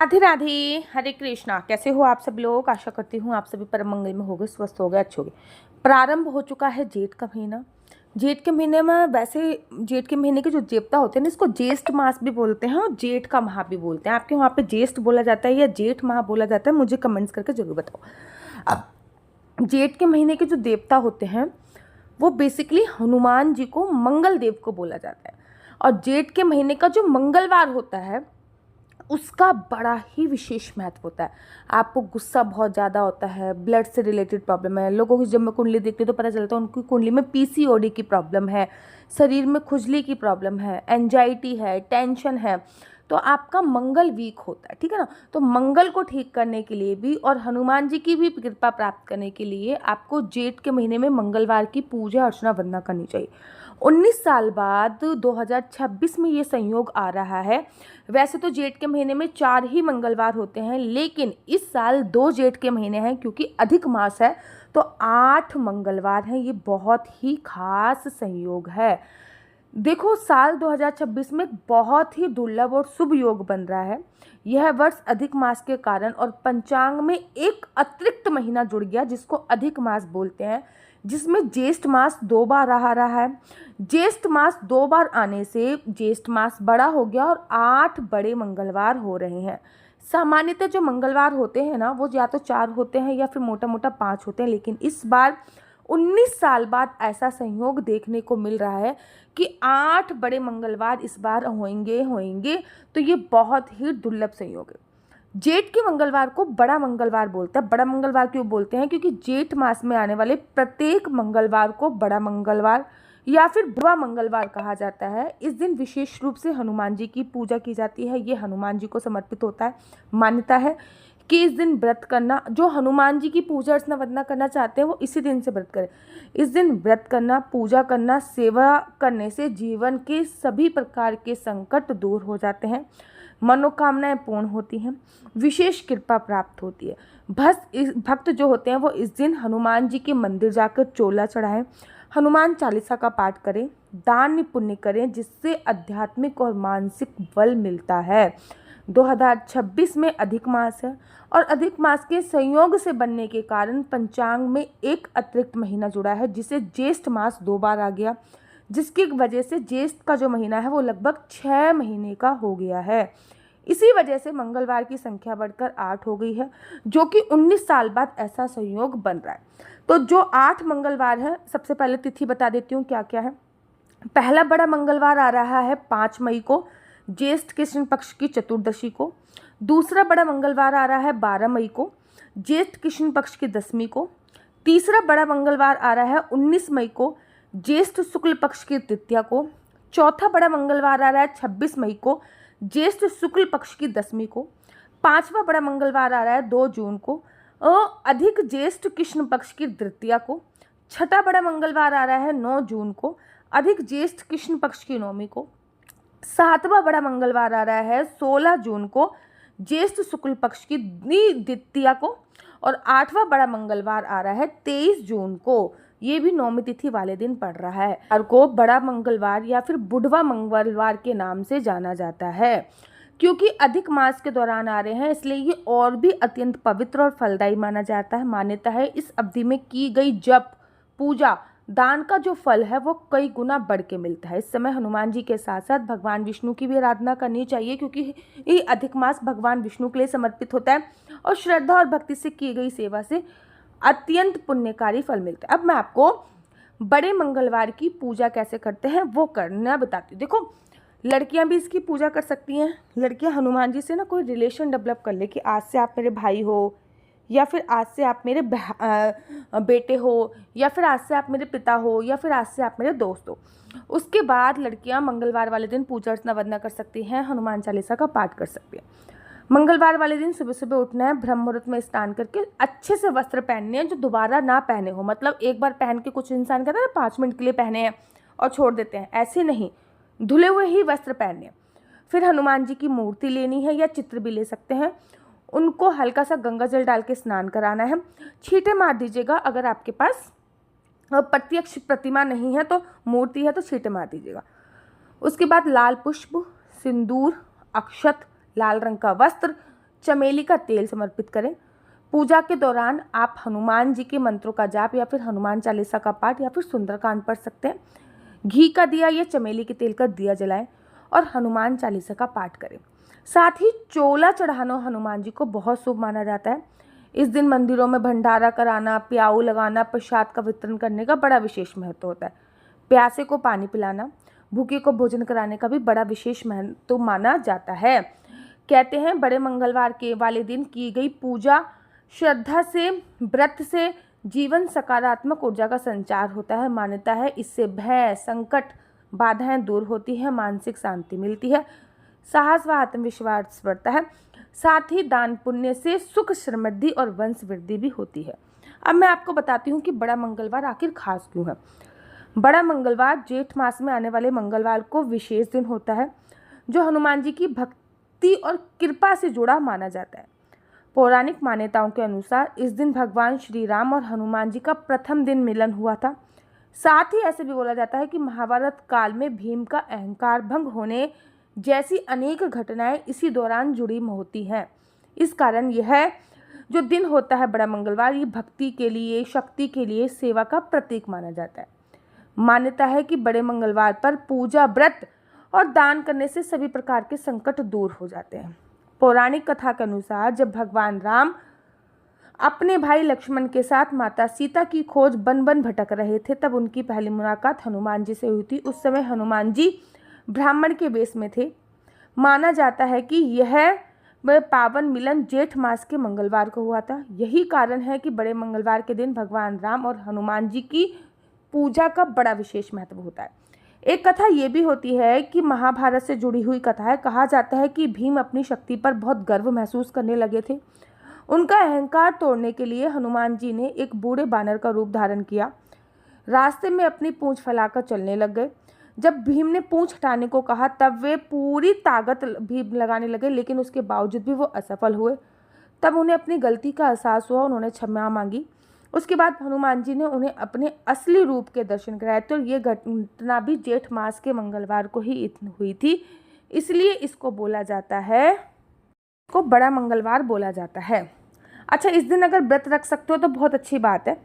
राधे राधे, हरे कृष्णा। कैसे हो आप सब लोग? आशा करती हूँ आप सभी परम मंगल में होगे, स्वस्थ हो गए, अच्छे हो गए। प्रारंभ हो चुका है जेठ का महीना। जेठ के महीने में वैसे जेठ के महीने के जो देवता होते हैं ना, इसको ज्येष्ठ मास भी बोलते हैं और जेठ का माह भी बोलते हैं। आपके वहाँ पे ज्येष्ठ बोला जाता है या जेठ माह बोला जाता है? मुझे कमेंट्स करके जरूर बताओ। अब जेठ के महीने के जो देवता होते हैं वो बेसिकली हनुमान जी को, मंगल देव को बोला जाता है। और जेठ के महीने का जो मंगलवार होता है उसका बड़ा ही विशेष महत्व होता है। आपको गुस्सा बहुत ज़्यादा होता है, ब्लड से रिलेटेड प्रॉब्लम है। लोगों की जब मैं कुंडली देखती हूँ तो पता चलता है उनकी कुंडली में पीसीओडी की प्रॉब्लम है, शरीर में खुजली की प्रॉब्लम है, एंजाइटी है, टेंशन है, तो आपका मंगल वीक होता है। ठीक है ना? तो मंगल को ठीक करने के लिए भी और हनुमान जी की भी कृपा प्राप्त करने के लिए आपको जेठ के महीने में मंगलवार की पूजा अर्चना वंदना करनी चाहिए। 19 साल बाद 2026 में ये संयोग आ रहा है। वैसे तो जेठ के महीने में 4 ही मंगलवार होते हैं, लेकिन इस साल 2 जेठ के महीने हैं क्योंकि अधिक मास है, तो 8 मंगलवार हैं। ये बहुत ही खास संयोग है। देखो, साल 2026 में बहुत ही दुर्लभ और शुभ योग बन रहा है। यह वर्ष अधिक मास के कारण और पंचांग में एक अतिरिक्त महीना जुड़ गया जिसको अधिक मास बोलते हैं, जिसमें ज्येष्ठ मास 2 बार आ रहा है। ज्येष्ठ मास 2 बार आने से ज्येष्ठ मास बड़ा हो गया और 8 बड़े मंगलवार हो रहे हैं। सामान्यतः जो मंगलवार होते हैं ना, वो या तो 4 होते हैं या फिर मोटा मोटा 5 होते हैं, लेकिन इस बार 19 साल बाद ऐसा संयोग देखने को मिल रहा है कि 8 बड़े मंगलवार इस बार होंगे। तो ये बहुत ही दुर्लभ संयोग है। जेठ के मंगलवार को बड़ा मंगलवार बोलते हैं। बड़ा मंगलवार क्यों बोलते हैं? क्योंकि जेठ मास में आने वाले प्रत्येक मंगलवार को बड़ा मंगलवार या फिर बुरा मंगलवार कहा जाता है। इस दिन विशेष रूप से हनुमान जी की पूजा की जाती है। ये हनुमान जी को समर्पित होता है। मान्यता है कि इस दिन व्रत करना, जो हनुमान जी की पूजा अर्चना वंदना करना चाहते हैं वो इसी दिन से व्रत करें। इस दिन व्रत करना, पूजा करना, सेवा करने से जीवन के सभी प्रकार के संकट दूर हो जाते हैं, मनोकामनाएं पूर्ण होती हैं, विशेष कृपा प्राप्त होती है। भक्त जो होते हैं वो इस दिन हनुमान जी के मंदिर जाकर चोला चढ़ाएं, हनुमान चालीसा का पाठ करें, दान पुण्य करें, जिससे आध्यात्मिक और मानसिक बल मिलता है। 2026 में अधिक मास है और अधिक मास के संयोग से बनने के कारण पंचांग में एक अतिरिक्त महीना जुड़ा है, जिसे ज्येष्ठ मास 2 बार आ गया, जिसकी वजह से ज्येष्ठ का जो महीना है वो लगभग 6 महीने का हो गया है। इसी वजह से मंगलवार की संख्या बढ़कर 8 हो गई है, जो कि 19 साल बाद ऐसा संयोग बन रहा है। तो जो 8 मंगलवार है, सबसे पहले तिथि बता देती हूँ क्या क्या है। पहला बड़ा मंगलवार आ रहा है 5 मई को, ज्येष्ठ कृष्ण पक्ष की चतुर्दशी को। दूसरा बड़ा मंगलवार आ रहा है 12 मई को, ज्येष्ठ कृष्ण पक्ष की दशमी को। तीसरा बड़ा मंगलवार आ रहा है 19 मई को, ज्येष्ठ शुक्ल पक्ष की तृतीया को। चौथा बड़ा मंगलवार आ रहा है 26 मई को, ज्येष्ठ शुक्ल पक्ष की दशमी को। पांचवा बड़ा मंगलवार आ रहा है 2 जून को, अधिक ज्येष्ठ कृष्ण पक्ष की तृतीया को। छठा बड़ा मंगलवार आ रहा है 9 जून को, अधिक ज्येष्ठ कृष्ण पक्ष की नौमी को। सातवां बड़ा मंगलवार आ रहा है 16 जून को, ज्येष्ठ शुक्ल पक्ष की द्वितीया को। और 8वां बड़ा मंगलवार आ रहा है 23 जून को, ये भी नौमी तिथि वाले दिन पड़ रहा है, और को बड़ा मंगलवार या फिर बुधवा मंगलवार के नाम से जाना जाता है। क्योंकि अधिक मास के दौरान आ रहे हैं, इसलिए ये और भी अत्यंत पवित्र और फलदायी माना जाता है। मान्यता है इस अवधि में की गई जप, पूजा, दान का जो फल है वो कई गुना बढ़ के मिलता है। इस समय हनुमान जी के साथ साथ भगवान विष्णु की भी आराधना करनी चाहिए, क्योंकि ये अधिक मास भगवान विष्णु के लिए समर्पित होता है और श्रद्धा और भक्ति से की गई सेवा से अत्यंत पुण्यकारी फल मिलता है। अब मैं आपको बड़े मंगलवार की पूजा कैसे करते हैं वो करना बताती हूँ। देखो, लड़कियां भी इसकी पूजा कर सकती हैं। लड़कियां हनुमान जी से ना कोई रिलेशन डेवलप कर ले कि आज से आप मेरे भाई हो, या फिर आज से आप मेरे बेटे हो, या फिर आज से आप मेरे पिता हो, या फिर आज से आप मेरे दोस्त हो। उसके बाद लड़कियां मंगलवार वाले दिन पूजा अर्चना वंदना कर सकती हैं, हनुमान चालीसा का पाठ कर सकती हैं। मंगलवार वाले दिन सुबह सुबह उठना है, ब्रह्म मुहूर्त में स्नान करके अच्छे से वस्त्र पहनने हैं जो दोबारा ना पहने हो। मतलब एक बार पहन के, कुछ इंसान कहते हैं ना 5 मिनट के लिए पहने हैं और छोड़ देते हैं, ऐसे नहीं, धुले हुए ही वस्त्र पहनने हैं। फिर हनुमान जी की मूर्ति लेनी है या चित्र भी ले सकते हैं, उनको हल्का सा गंगा जल डाल के स्नान कराना है। छींटे मार दीजिएगा, अगर आपके पास प्रत्यक्ष प्रतिमा नहीं है तो मूर्ति है तो छींटे मार दीजिएगा। उसके बाद लाल पुष्प, सिंदूर, अक्षत, लाल रंग का वस्त्र, चमेली का तेल समर्पित करें। पूजा के दौरान आप हनुमान जी के मंत्रों का जाप या फिर हनुमान चालीसा का पाठ या फिर सुंदरकांड पढ़ सकते हैं। घी का दिया या चमेली के तेल का दिया जलाएं और हनुमान चालीसा का पाठ करें। साथ ही चोला चढ़ाना हनुमान जी को बहुत शुभ माना जाता है। इस दिन मंदिरों में भंडारा कराना, प्याऊ लगाना, प्रसाद का वितरण करने का बड़ा विशेष महत्व होता है। प्यासे को पानी पिलाना, भूखे को भोजन कराने का भी बड़ा विशेष महत्व माना जाता है। कहते हैं बड़े मंगलवार के वाले दिन की गई पूजा श्रद्धा से, व्रत से जीवन सकारात्मक ऊर्जा का संचार होता है। मान्यता है इससे भय, संकट, बाधाएं दूर होती है, मानसिक शांति मिलती है, साहस व आत्मविश्वास बढ़ता है। साथ ही दान पुण्य से सुख, समृद्धि और वंश वृद्धि भी होती है। अब मैं आपको बताती हूँ कि बड़ा मंगलवार आखिर खास क्यों है। बड़ा मंगलवार जेठ मास में आने वाले मंगलवार को विशेष दिन होता है, जो हनुमान जी की भक्ति और कृपा से जुड़ा माना जाता है। पौराणिक मान्यताओं के अनुसार इस दिन भगवान श्री राम और हनुमान जी का प्रथम दिन मिलन हुआ था। साथ ही ऐसे भी बोला जाता है कि महाभारत काल में भीम का अहंकार भंग होने जैसी अनेक घटनाएं इसी दौरान जुड़ी होती हैं। इस कारण यह जो दिन होता है बड़ा मंगलवार, ये भक्ति के लिए, शक्ति के लिए, सेवा का प्रतीक माना जाता है। मान्यता है कि बड़े मंगलवार पर पूजा, व्रत और दान करने से सभी प्रकार के संकट दूर हो जाते हैं। पौराणिक कथा के अनुसार जब भगवान राम अपने भाई लक्ष्मण के साथ माता सीता की खोज बन बन भटक रहे थे, तब उनकी पहली मुलाकात हनुमान जी से हुई थी। उस समय हनुमान जी ब्राह्मण के वेश में थे। माना जाता है कि यह पावन मिलन जेठ मास के मंगलवार को हुआ था। यही कारण है कि बड़े मंगलवार के दिन भगवान राम और हनुमान जी की पूजा का बड़ा विशेष महत्व होता है। एक कथा ये भी होती है कि महाभारत से जुड़ी हुई कथा है। कहा जाता है कि भीम अपनी शक्ति पर बहुत गर्व महसूस करने लगे थे। उनका अहंकार तोड़ने के लिए हनुमान जी ने एक बूढ़े बानर का रूप धारण किया। रास्ते में अपनी पूंछ फैलाकर चलने लग गए। जब भीम ने पूंछ हटाने को कहा तब वे पूरी ताकत भीम लगाने लगे, लेकिन उसके बावजूद भी वो असफल हुए। तब उन्हें अपनी गलती का एहसास हुआ, उन्होंने क्षमा मांगी। उसके बाद हनुमान जी ने उन्हें अपने असली रूप के दर्शन कराए। तो ये घटना भी जेठ मास के मंगलवार को ही हुई थी, इसलिए इसको बोला जाता है, को बड़ा मंगलवार बोला जाता है। अच्छा, इस दिन अगर व्रत रख सकते हो तो बहुत अच्छी बात है,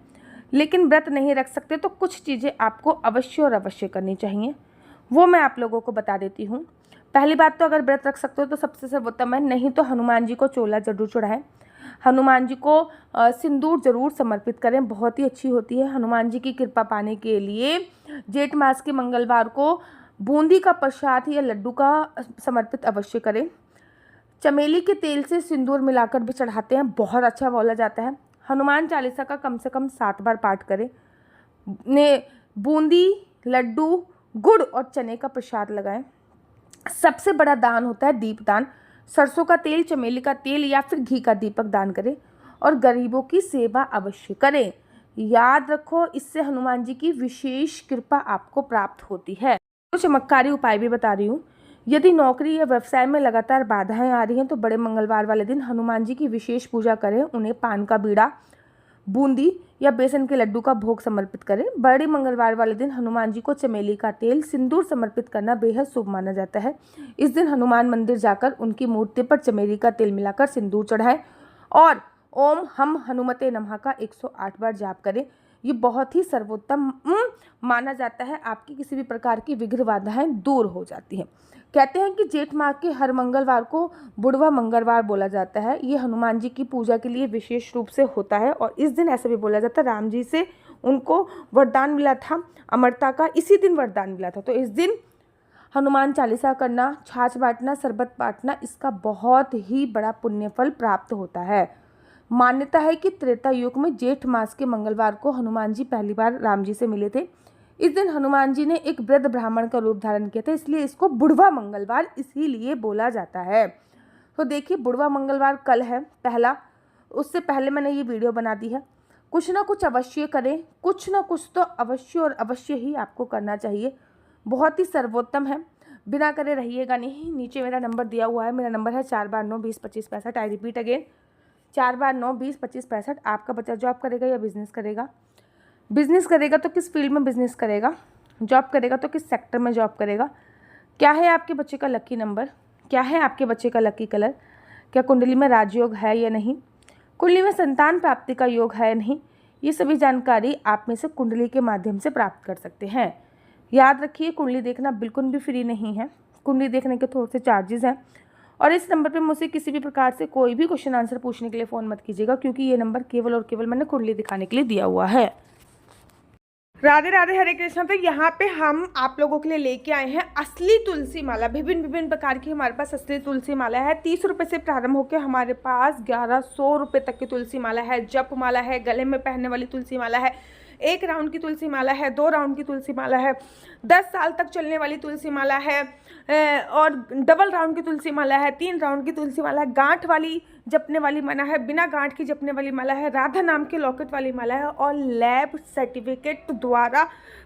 लेकिन व्रत नहीं रख सकते तो कुछ चीज़ें आपको अवश्य और अवश्य करनी चाहिए, वो मैं आप लोगों को बता देती हूँ। पहली बात तो अगर व्रत रख सकते हो तो सबसे सर्वोत्तम है, नहीं तो हनुमान जी को चोला जरूर चढ़ाएं। हनुमान जी को सिंदूर जरूर समर्पित करें, बहुत ही अच्छी होती है। हनुमान जी की कृपा पाने के लिए जेठ मास के मंगलवार को बूंदी का प्रसाद या लड्डू का समर्पित अवश्य करें। चमेली के तेल से सिंदूर मिलाकर भी चढ़ाते हैं, बहुत अच्छा बोला जाता है। हनुमान चालीसा का कम से कम 7 बार पाठ करें। ने बूंदी, लड्डू, गुड़ और चने का प्रसाद लगाएं। सबसे बड़ा दान होता है दीपदान। सरसों का तेल, चमेली का तेल या फिर घी का दीपक दान करें और गरीबों की सेवा अवश्य करें। याद रखो, इससे हनुमान जी की विशेष कृपा आपको प्राप्त होती है। तो चमत्कारी उपाय भी बता रही हूँ। यदि नौकरी या व्यवसाय में लगातार बाधाएं आ रही हैं तो बड़े मंगलवार वाले दिन हनुमान जी की विशेष पूजा करें। उन्हें पान का बीड़ा, बूंदी या बेसन के लड्डू का भोग समर्पित करें। बड़े मंगलवार वाले दिन हनुमान जी को चमेली का तेल, सिंदूर समर्पित करना बेहद शुभ माना जाता है। इस दिन हनुमान मंदिर जाकर उनकी मूर्ति पर चमेली का तेल मिलाकर सिंदूर चढ़ाएं और ओम हम हनुमते नमः का 108 बार जाप करें। ये बहुत ही सर्वोत्तम माना जाता है। आपकी किसी भी प्रकार की विघ्न बाधाएं दूर हो जाती हैं। कहते हैं कि जेठ माह के हर मंगलवार को बुढ़वा मंगलवार बोला जाता है। ये हनुमान जी की पूजा के लिए विशेष रूप से होता है और इस दिन ऐसा भी बोला जाता है राम जी से उनको वरदान मिला था अमरता का, इसी दिन वरदान मिला था। तो इस दिन हनुमान चालीसा करना, छाछ बांटना, शरबत बांटना, इसका बहुत ही बड़ा पुण्य फल प्राप्त होता है। मान्यता है कि त्रेता युग में जेठ मास के मंगलवार को हनुमान जी पहली बार राम जी से मिले थे। इस दिन हनुमान जी ने एक वृद्ध ब्राह्मण का रूप धारण किया था, इसलिए इसको बुढ़वा मंगलवार इसीलिए बोला जाता है। तो देखिए, बुढ़वा मंगलवार कल है पहला, उससे पहले मैंने ये वीडियो बना दी है। कुछ ना कुछ अवश्य करें, कुछ ना कुछ तो अवश्य और अवश्य ही आपको करना चाहिए, बहुत ही सर्वोत्तम है। बिना करे रहिएगा नहीं। नीचे मेरा नंबर दिया हुआ है, मेरा नंबर है 4 बार 9 20 25 65। आई रिपीट अगेन, 4 बार 9 20 25 65। आपका बच्चा जॉब करेगा या बिजनेस करेगा? बिजनेस करेगा तो किस फील्ड में बिजनेस करेगा? जॉब करेगा तो किस सेक्टर में जॉब करेगा? क्या है आपके बच्चे का लकी नंबर? क्या है आपके बच्चे का लकी कलर? क्या कुंडली में राजयोग है या नहीं, कुंडली में संतान प्राप्ति का योग है या नहीं, ये सभी जानकारी आप में से कुंडली के माध्यम से प्राप्त कर सकते हैं। याद रखिए, कुंडली देखना बिल्कुल भी फ्री नहीं है। कुंडली देखने के थोड़े से चार्जेस हैं और इस नंबर पे मुझसे किसी भी प्रकार से कोई भी क्वेश्चन आंसर पूछने के लिए फ़ोन मत कीजिएगा, क्योंकि ये नंबर केवल और केवल मैंने कुंडली दिखाने के लिए दिया हुआ है। राधे राधे, हरे कृष्णा। तो यहाँ पे हम आप लोगों के लिए लेके आए हैं असली तुलसी माला। विभिन्न विभिन्न प्रकार की हमारे पास असली तुलसी माला है। 30 रुपये से प्रारंभ होकर हमारे पास 1100 रुपये तक की तुलसी माला है। जप माला है, गले में पहनने वाली तुलसी माला है, 1 राउंड की तुलसी माला है, 2 राउंड की तुलसी माला है, 10 साल तक चलने वाली तुलसी माला है, और डबल राउंड की तुलसी माला है, 3 राउंड की तुलसी माला है, गांठ वाली जपने वाली माला है, बिना गांठ की जपने वाली माला है, राधा नाम के लॉकेट वाली माला है और लैब सर्टिफिकेट द्वारा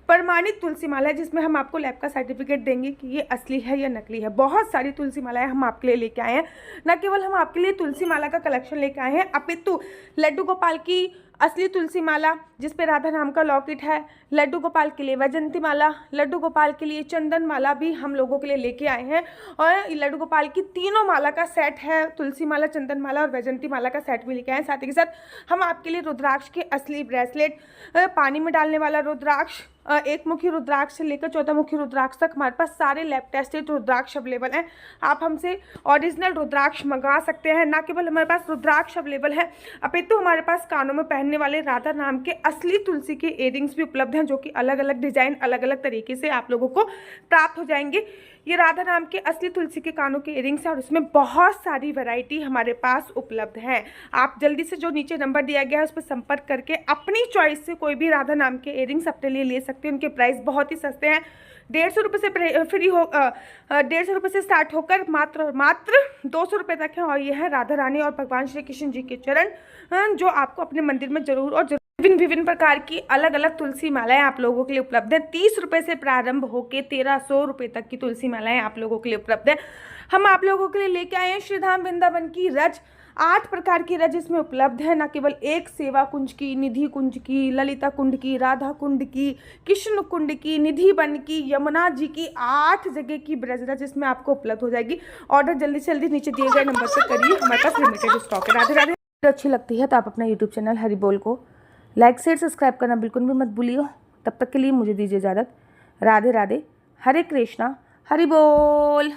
प्रमाणित तुलसी माला है, जिसमें हम आपको लैब का सर्टिफिकेट देंगे कि ये असली है या नकली है। बहुत सारी तुलसी मालाएं हम आपके लिए लेके आए हैं। न केवल हम आपके लिए तुलसी माला का कलेक्शन लेके आए हैं, अपितु लड्डू गोपाल की असली तुलसी माला जिस पे राधा नाम का लॉकेट है, लड्डू गोपाल के लिए वैजंती माला, लड्डू गोपाल के लिए चंदन माला भी हम लोगों के लिए लेके आए हैं। और लड्डू गोपाल की तीनों माला का सेट है, तुलसी माला, चंदन माला और वैजंती माला का सेट भी लेके आए हैं। साथ ही के साथ हम आपके लिए रुद्राक्ष के असली ब्रेसलेट, पानी में डालने वाला रुद्राक्ष, 1 मुखी रुद्राक्ष से लेकर 14 मुखी रुद्राक्ष तक हमारे पास सारे लैब टेस्टेड रुद्राक्ष अवेलेबल हैं। आप हमसे ओरिजिनल रुद्राक्ष मंगा सकते हैं। ना केवल हमारे पास रुद्राक्ष अवेलेबल है, अपितु हमारे पास कानों में पहनने वाले राधा नाम के असली तुलसी के इयररिंग्स भी उपलब्ध हैं, जो कि अलग अलग डिजाइन, अलग अलग तरीके से आप लोगों को प्राप्त हो जाएंगे। ये राधा नाम के असली तुलसी के कानों के इयररिंग्स हैं और इसमें बहुत सारी वैरायटी हमारे पास उपलब्ध है। आप जल्दी से जो नीचे नंबर दिया गया है उस पर संपर्क करके अपनी चॉइस से कोई भी राधा नाम के इयररिंग्स अपने लिए ले सकते हैं। उनके प्राइस बहुत ही सस्ते हैं। 150 रुपये से 150 रुपये से स्टार्ट होकर मात्र 200 रुपये तक है। और ये है राधा रानी और भगवान श्री कृष्ण जी के चरण, जो आपको अपने मंदिर में जरूर और विभिन्न प्रकार की अलग अलग तुलसी मालाएं आप लोगों के लिए उपलब्ध है। 30 रुपये से प्रारंभ होकर 1300 रुपये तक की तुलसी मालाएं आप लोगों के लिए उपलब्ध है। हम आप लोगों के लिए लेके आए हैं श्रीधाम वृंदावन की रज, 8 प्रकार की रज इसमें उपलब्ध है। न केवल एक सेवा कुंज की, निधि कुंज की, ललिता कुंड की, राधा कुंड की, कृष्ण कुंड की, निधि वन की, यमुना जी की, 8 जगह की ब्रज रज इसमें आपको उपलब्ध हो जाएगी। ऑर्डर जल्दी से जल्दी नीचे दिए गए नंबर पर करिए, हमारे पास लिमिटेड स्टॉक है। राधे राधे। अच्छी लगती है तो आप अपना यूट्यूब चैनल हरि बोल को लाइक शेयर सब्सक्राइब करना बिल्कुल भी मत भूलिए। तब तक के लिए मुझे दीजिए इजाज़त। राधे राधे, हरे कृष्णा, हरि बोल।